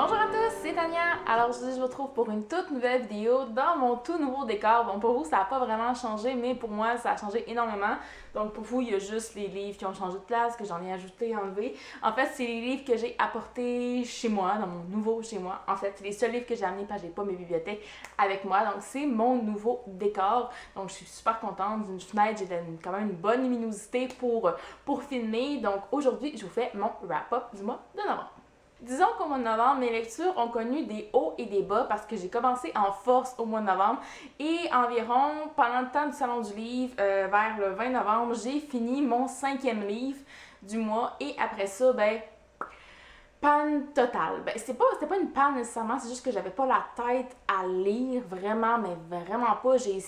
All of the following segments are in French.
Bonjour à tous, c'est Tania. Alors aujourd'hui, je vous retrouve pour une toute nouvelle vidéo dans mon tout nouveau décor. Bon, pour vous, ça n'a pas vraiment changé, mais pour moi, ça a changé énormément. Donc pour vous, il y a juste les livres qui ont changé de place, que j'en ai ajouté, enlevé. En fait, c'est les livres que j'ai apportés chez moi, dans mon nouveau chez moi. En fait, c'est les seuls livres que j'ai amenés parce que j'ai pas mes bibliothèques avec moi. Donc c'est mon nouveau décor. Donc je suis super contente. D'une fenêtre, j'ai quand même une bonne luminosité pour filmer. Donc aujourd'hui, je vous fais mon wrap-up du mois de novembre. Disons qu'au mois de novembre, mes lectures ont connu des hauts et des bas parce que j'ai commencé en force au mois de novembre et environ pendant le temps du Salon du Livre, vers le 20 novembre, j'ai fini mon 5e livre du mois et après ça, panne totale. C'était pas une panne nécessairement, c'est juste que j'avais pas la tête à lire vraiment, mais vraiment pas. J'ai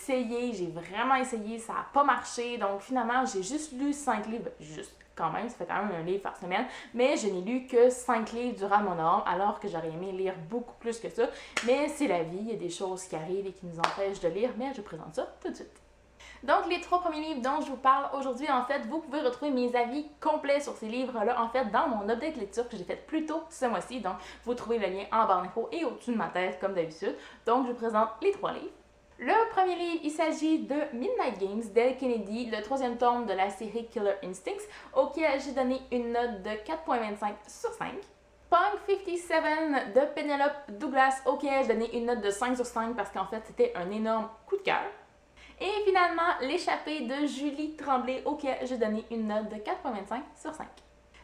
vraiment essayé, ça a pas marché. Donc finalement, j'ai juste lu 5 livres, juste quand même, ça fait quand même un livre par semaine, mais je n'ai lu que 5 livres durant mon novembre, alors que j'aurais aimé lire beaucoup plus que ça. Mais c'est la vie, il y a des choses qui arrivent et qui nous empêchent de lire, mais je vous présente ça tout de suite. Donc, les 3 premiers livres dont je vous parle aujourd'hui, en fait, vous pouvez retrouver mes avis complets sur ces livres-là, en fait, dans mon update lecture que j'ai fait plus tôt ce mois-ci. Donc, vous trouvez le lien en barre d'infos et au-dessus de ma tête, comme d'habitude. Donc, je vous présente les 3 livres. Le premier livre, il s'agit de Midnight Games d'Elle Kennedy, le 3e tome de la série Killer Instincts, auquel j'ai donné une note de 4.25 sur 5. Punk 57 de Penelope Douglas, auquel j'ai donné une note de 5 sur 5 parce qu'en fait, c'était un énorme coup de cœur. Et finalement, L'échappée de Julie Tremblay, auquel j'ai donné une note de 4.25 sur 5.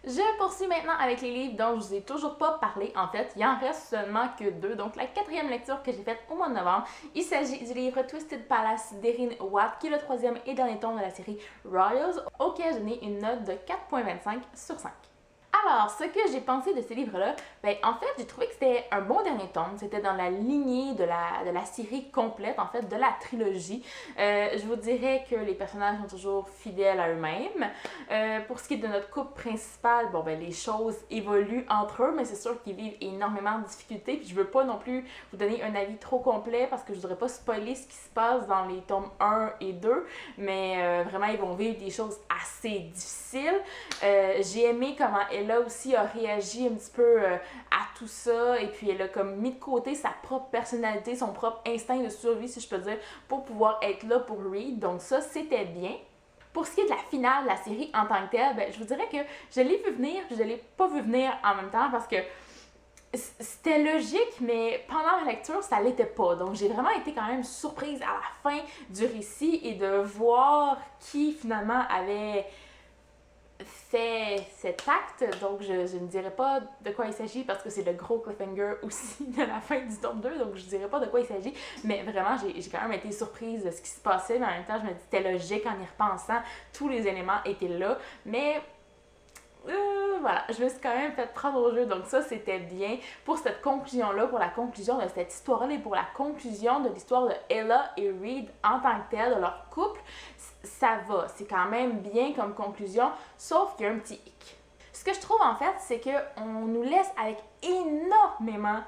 Je poursuis maintenant avec les livres dont je vous ai toujours pas parlé. En fait, il en reste seulement que 2. Donc, la 4e lecture que j'ai faite au mois de novembre, il s'agit du livre Twisted Palace d'Erin Watt, qui est le 3e et dernier tome de la série Royals, auquel j'ai donné une note de 4.25 sur 5. Alors, ce que j'ai pensé de ces livres-là, en fait, j'ai trouvé que c'était un bon dernier tome. C'était dans la lignée de la série complète, en fait, de la trilogie. Je vous dirais que les personnages sont toujours fidèles à eux-mêmes. Pour ce qui est de notre couple principal, les choses évoluent entre eux, mais c'est sûr qu'ils vivent énormément de difficultés. Puis je veux pas non plus vous donner un avis trop complet parce que je voudrais pas spoiler ce qui se passe dans les tomes 1 et 2. Mais vraiment, ils vont vivre des choses assez difficiles. J'ai aimé comment elle aussi a réagi un petit peu à tout ça et puis elle a comme mis de côté sa propre personnalité, son propre instinct de survie si je peux dire, pour pouvoir être là pour Reed. Donc ça, c'était bien. Pour ce qui est de la finale de la série en tant que telle, je vous dirais que je l'ai vu venir, je l'ai pas vu venir en même temps parce que c'était logique, mais pendant la lecture, ça l'était pas. Donc, j'ai vraiment été quand même surprise à la fin du récit et de voir qui finalement avait fait cet acte, donc je ne dirais pas de quoi il s'agit parce que c'est le gros cliffhanger aussi de la fin du tome 2, donc je dirais pas de quoi il s'agit, mais vraiment j'ai quand même été surprise de ce qui se passait, mais en même temps je me dis c'était logique en y repensant, tous les éléments étaient là, mais voilà, je me suis quand même fait prendre au jeu, donc ça c'était bien pour cette conclusion-là, pour la conclusion de cette histoire-là et pour la conclusion de l'histoire de Ella et Reed en tant que telle, de leur couple. Ça va, c'est quand même bien comme conclusion, sauf qu'il y a un petit hic. Ce que je trouve en fait, c'est qu'on nous laisse avec énormément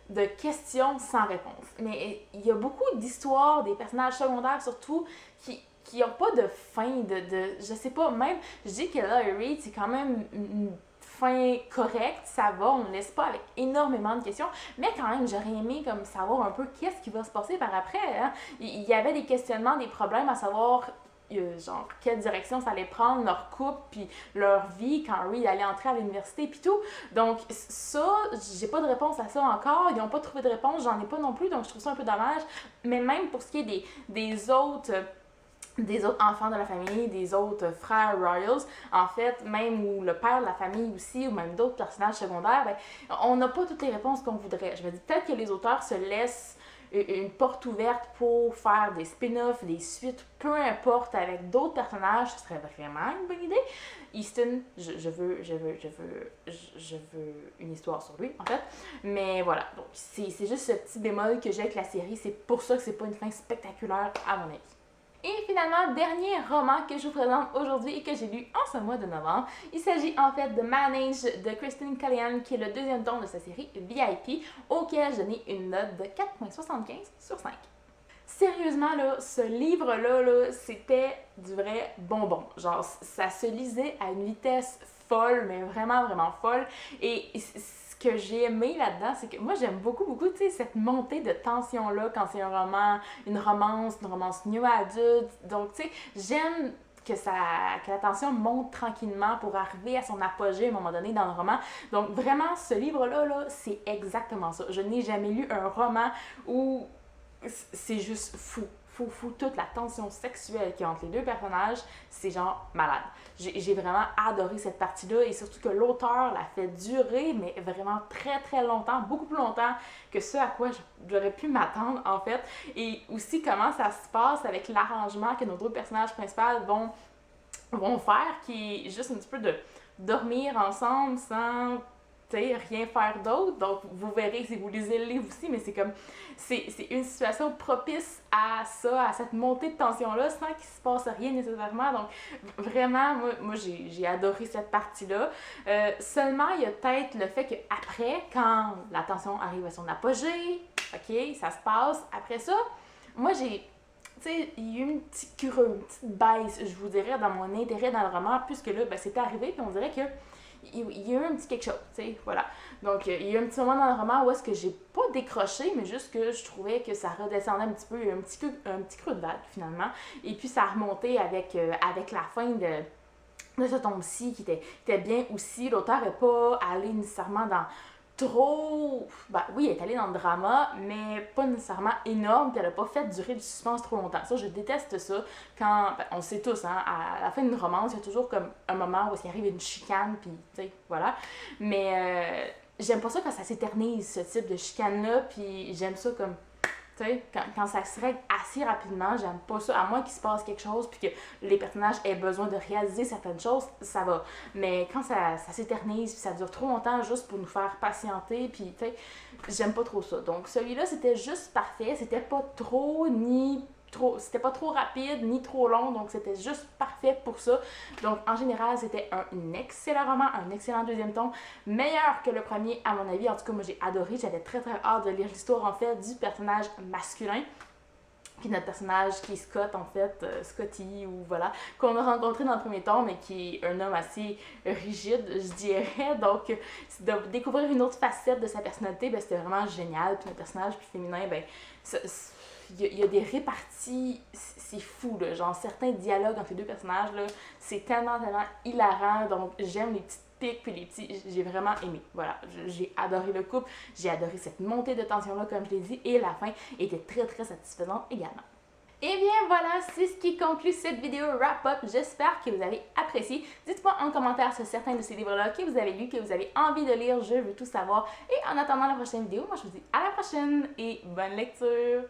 de questions sans réponse. Mais il y a beaucoup d'histoires, des personnages secondaires surtout, qui n'ont pas de fin, je sais pas, même, je dis que là, Reed, c'est quand même une fin correcte, ça va, on ne laisse pas avec énormément de questions, mais quand même, j'aurais aimé comme savoir un peu qu'est-ce qui va se passer par après. Hein? Il y avait des questionnements, des problèmes à savoir genre quelle direction ça allait prendre leur couple puis leur vie quand Reed allait entrer à l'université puis tout. Donc ça, j'ai pas de réponse à ça encore, ils n'ont pas trouvé de réponse, j'en ai pas non plus, donc je trouve ça un peu dommage. Mais même pour ce qui est des autres enfants de la famille, des autres frères Royals, en fait, même ou le père de la famille aussi, ou même d'autres personnages secondaires, on n'a pas toutes les réponses qu'on voudrait. Je me dis peut-être que les auteurs se laissent une porte ouverte pour faire des spin-offs, des suites, peu importe, avec d'autres personnages, ce serait vraiment une bonne idée. Easton, je veux une histoire sur lui, en fait. Mais voilà, donc c'est juste ce petit bémol que j'ai avec la série, c'est pour ça que c'est pas une fin spectaculaire à mon avis. Et finalement, dernier roman que je vous présente aujourd'hui et que j'ai lu en ce mois de novembre, il s'agit en fait de Manage de Kristen Callihan, qui est le 2e tome de sa série VIP, auquel j'ai donné une note de 4.75 sur 5. Sérieusement, là, ce livre-là, c'était du vrai bonbon. Genre, ça se lisait à une vitesse folle, mais vraiment, vraiment folle. Et que j'ai aimé là-dedans, c'est que moi, j'aime beaucoup, tu sais, cette montée de tension-là quand c'est un roman, une romance new adulte. Donc, tu sais, j'aime que la tension monte tranquillement pour arriver à son apogée à un moment donné dans le roman. Donc, vraiment, ce livre-là, là, c'est exactement ça. Je n'ai jamais lu un roman où c'est juste fou. Toute la tension sexuelle qu'il y a entre les deux personnages, c'est genre malade. J'ai vraiment adoré cette partie-là et surtout que l'auteur l'a fait durer, mais vraiment très longtemps, beaucoup plus longtemps que ce à quoi j'aurais pu m'attendre en fait. Et aussi comment ça se passe avec l'arrangement que nos deux personnages principaux vont faire, qui est juste un petit peu de dormir ensemble sans rien faire d'autre. Donc, vous verrez si vous lisez le livre aussi, mais c'est comme, c'est une situation propice à ça, à cette montée de tension-là, sans qu'il se passe rien nécessairement. Donc, vraiment, moi j'ai adoré cette partie-là. Seulement, il y a peut-être le fait qu'après, quand la tension arrive à son apogée, ok, ça se passe. Après ça, moi j'ai... Tu sais, il y a eu une petite creux, une petite baisse, je vous dirais, dans mon intérêt dans le roman, puisque là, ben, c'était arrivé, puis on dirait que il y a eu un petit quelque chose, tu sais, voilà. Donc, il y a eu un petit moment dans le roman où est-ce que j'ai pas décroché, mais juste que je trouvais que ça redescendait un petit peu, un petit creux de vague, finalement. Et puis, ça a remonté avec la fin de ce tome-ci, qui était bien aussi. L'auteur n'est pas allé nécessairement dans trop... Ben oui, elle est allée dans le drama, mais pas nécessairement énorme, puis elle a pas fait durer le suspense trop longtemps. Ça, je déteste ça. Quand, ben, on sait tous, hein, à la fin d'une romance, il y a toujours comme un moment où il arrive une chicane, puis tu sais, voilà. Mais j'aime pas ça quand ça s'éternise, ce type de chicane-là, puis j'aime ça comme... Tu sais, quand ça se règle assez rapidement, j'aime pas ça. À moins qu'il se passe quelque chose puis que les personnages aient besoin de réaliser certaines choses, ça va. Mais quand ça s'éternise puis ça dure trop longtemps juste pour nous faire patienter, puis tu sais, j'aime pas trop ça. Donc celui-là, c'était juste parfait. C'était pas trop ni trop... C'était pas trop rapide ni trop long, donc c'était juste parfait pour ça. Donc en général, c'était un excellent roman, un excellent deuxième tome, meilleur que le premier à mon avis. En tout cas, moi j'ai adoré, j'avais très hâte de lire l'histoire en fait du personnage masculin. Puis notre personnage qui est Scott, en fait, Scotty, ou voilà, qu'on a rencontré dans le premier tome, mais qui est un homme assez rigide, je dirais. Donc, de découvrir une autre facette de sa personnalité, ben, c'était vraiment génial. Puis notre personnage plus féminin, ben, il y a des réparties, c'est fou, là. Genre, certains dialogues entre les deux personnages, là, c'est tellement hilarant. Donc, j'aime les petites pics puis les petits... J'ai vraiment aimé. Voilà, j'ai adoré le couple. J'ai adoré cette montée de tension-là, comme je l'ai dit. Et la fin était très satisfaisante également. Et bien voilà, c'est ce qui conclut cette vidéo wrap-up. J'espère que vous avez apprécié. Dites-moi en commentaire sur certains de ces livres-là que vous avez lus, que vous avez envie de lire. Je veux tout savoir. Et en attendant la prochaine vidéo, moi je vous dis à la prochaine et bonne lecture!